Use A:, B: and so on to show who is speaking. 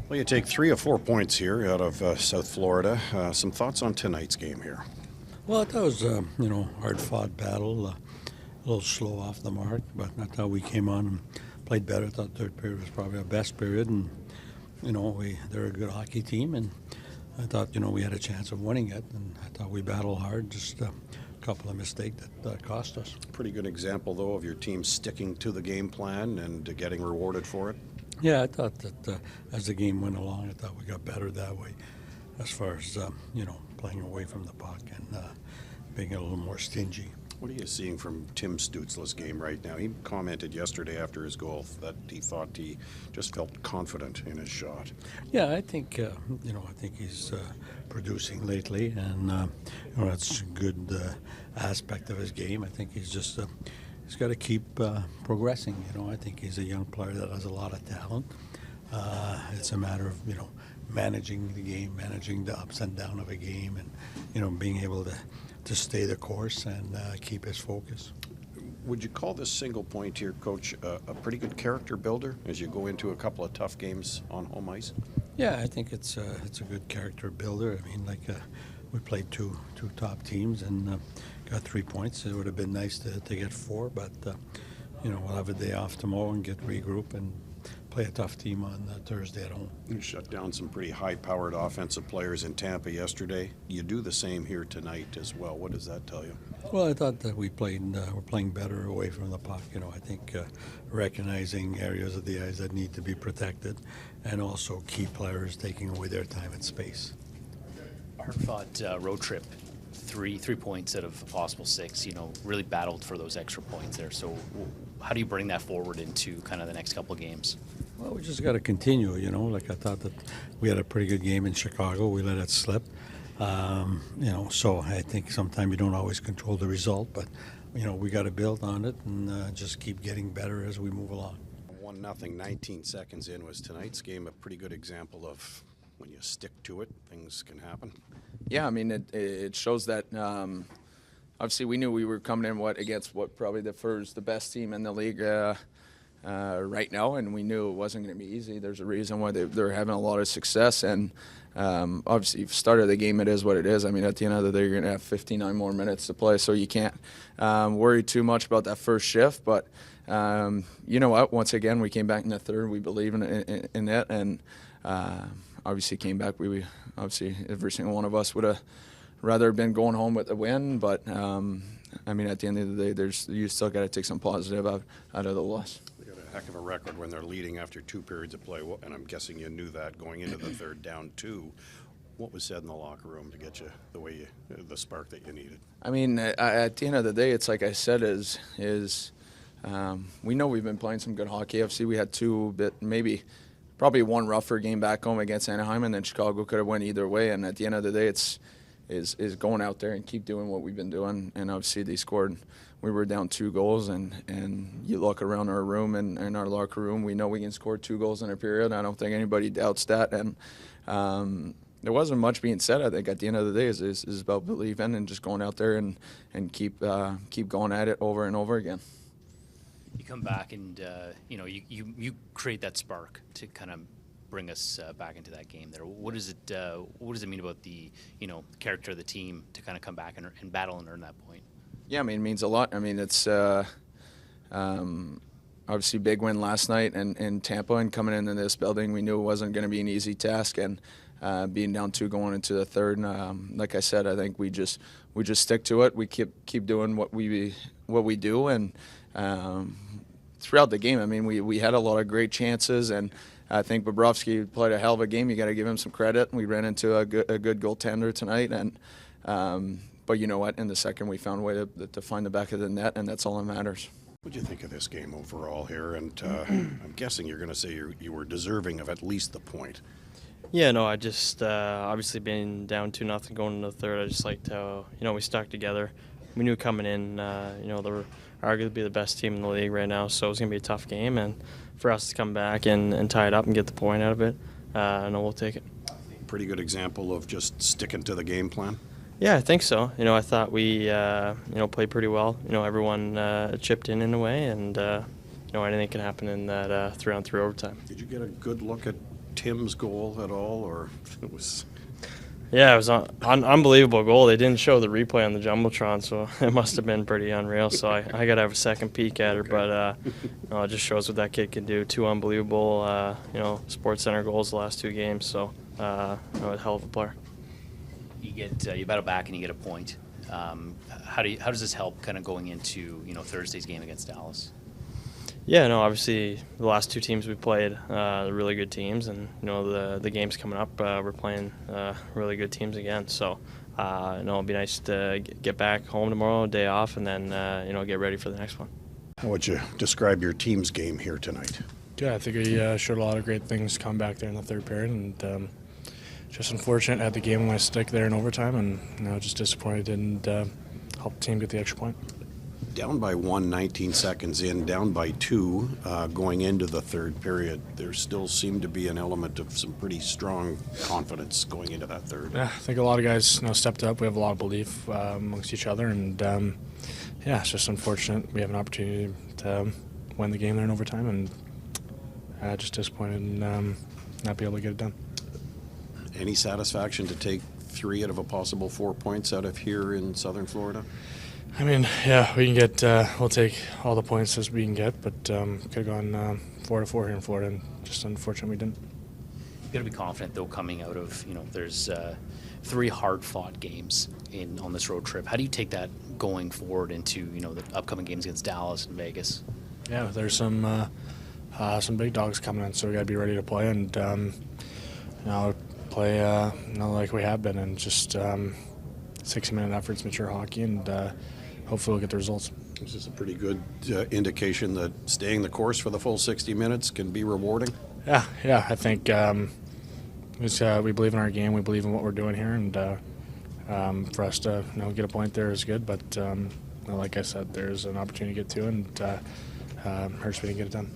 A: Well, you take 3 or 4 points here out of South Florida. Some thoughts on tonight's game here?
B: Well, I thought it was hard-fought battle, a little slow off the mark, but I thought we came on and played better. I thought third period was probably our best period, and they're a good hockey team, and I thought we had a chance of winning it, and I thought we battled hard. Just a couple of mistakes that cost us.
A: Pretty good example, though, of your team sticking to the game plan and getting rewarded for it.
B: Yeah, I thought that as the game went along, I thought we got better that way, as far as playing away from the puck and being a little more stingy.
A: What are you seeing from Tim Stützle's game right now? He commented yesterday after his goal that he thought he just felt confident in his shot.
B: Yeah, I think I think he's producing lately, and that's a good aspect of his game. I think he's just he's got to keep progressing. I think he's a young player that has a lot of talent. It's a matter of managing the game, managing the ups and downs of a game, and being able to stay the course and keep his focus.
A: Would you call this single point here, Coach, a pretty good character builder as you go into a couple of tough games on home ice?
B: Yeah, I think it's a good character builder. I mean, we played two top teams and got 3 points. It would have been nice to get 4, but we'll have a day off tomorrow and get regroup and play a tough team on Thursday at home.
A: You shut down some pretty high-powered offensive players in Tampa yesterday. You do the same here tonight as well. What does that tell you?
B: Well, I thought that we're playing better away from the puck. I think recognizing areas of the ice that need to be protected, and also key players taking away their time and space.
C: A hard-fought road trip, three points out of a possible 6. Really battled for those extra points there. So, how do you bring that forward into kind of the next couple of games?
B: Well, we just got to continue. I thought that we had a pretty good game in Chicago. We let it slip. So I think sometimes you don't always control the result, but we got to build on it and just keep getting better as we move along.
A: 1-0, 19 seconds in was tonight's game. A pretty good example of when you stick to it, things can happen.
D: Yeah, I mean it shows that. Obviously, we knew we were coming in against probably the best team in the league right now, and we knew it wasn't going to be easy. There's a reason why they're having a lot of success, and obviously, start of the game, it is what it is. I mean, at the end of the day, you're going to have 59 more minutes to play, so you can't worry too much about that first shift. But you know what? Once again, we came back in the third. We believe in it, and obviously came back. Obviously, every single one of us would have rather been going home with a win, but I mean, at the end of the day, you still got to take some positive out of the loss.
A: They got a heck of a record when they're leading after 2 periods of play, and I'm guessing you knew that going into the third, down 2. What was said in the locker room to get you the spark that you needed?
D: I mean, at the end of the day, it's like I said, we know we've been playing some good hockey. Obviously, we had probably one rougher game back home against Anaheim, and then Chicago could have went either way. And at the end of the day, it's going out there and keep doing what we've been doing. And obviously we were down 2 goals, and you look around our room and in our locker room, we know we can score 2 goals in a period. I don't think anybody doubts that. And there wasn't much being said. I think at the end of the day is about believing and just going out there and keep going at it over and over again.
C: You come back and you create that spark to kind of bring us back into that game there. What does it mean about the character of the team to kind of come back and battle and earn that point?
D: Yeah, I mean, it means a lot. I mean, it's obviously big win last night in Tampa, and coming into this building, we knew it wasn't going to be an easy task, and being down 2 going into the third. Like I said, I think we just stick to it. We keep doing what we do, and throughout the game, I mean, we had a lot of great chances, and I think Bobrovsky played a hell of a game. You got to give him some credit. We ran into a good goaltender tonight, and but you know what? In the second, we found a way to find the back of the net, and that's all that matters.
A: What do you think of this game overall here? And I'm guessing you're going to say you were deserving of at least the point.
E: Yeah, no, I just obviously being down 2-0 going into the third, I just liked how we stuck together. We knew coming in, they were arguably the best team in the league right now, so it was going to be a tough game, and for us to come back and tie it up and get the point out of it, we'll take it.
A: Pretty good example of just sticking to the game plan.
E: Yeah, I think so. I thought we played pretty well. Everyone chipped in a way, and anything can happen in that 3-on-3 overtime.
A: Did you get a good look at Tim's goal at all, or it was?
E: Yeah, it was an unbelievable goal. They didn't show the replay on the Jumbotron, so it must have been pretty unreal. So I got to have a second peek at it, but no, it just shows what that kid can do. Two unbelievable, Sports Center goals the last two games. So, a hell of a player.
C: You battle back and you get a point. How does this help kind of going into Thursday's game against Dallas?
E: Yeah, no, obviously the last two teams we played, really good teams, and the games coming up, we're playing really good teams again. So, it'll be nice to get back home tomorrow, day off, and then get ready for the next one.
A: How would you describe your team's game here tonight?
F: Yeah, I think we showed a lot of great things coming back there in the third period, and just unfortunate at the game on my stick there in overtime, and just disappointed didn't help the team get the extra point.
A: Down by 1, 19 seconds in, down by 2 going into the third period. There still seemed to be an element of some pretty strong confidence going into that third.
F: Yeah, I think a lot of guys stepped up. We have a lot of belief amongst each other, and it's just unfortunate we have an opportunity to win the game there in overtime, and just disappointed in not be able to get it done.
A: Any satisfaction to take 3 out of a possible 4 points out of here in Southern Florida?
F: I mean, yeah, we can get. We'll take all the points as we can get, but could have gone 4-4 here in Florida, and just unfortunate we didn't.
C: You've got to be confident, though, coming out of there's 3 hard-fought games on this road trip. How do you take that going forward into the upcoming games against Dallas and Vegas?
F: Yeah, there's some big dogs coming in, so we got to be ready to play and play like we have been, and just 60-minute efforts, mature hockey, and hopefully we'll get the results.
A: This is a pretty good indication that staying the course for the full 60 minutes can be rewarding.
F: Yeah, I think we believe in our game, we believe in what we're doing here, and for us to get a point there is good. But like I said, there's an opportunity to get to, and hurts we didn't get it done.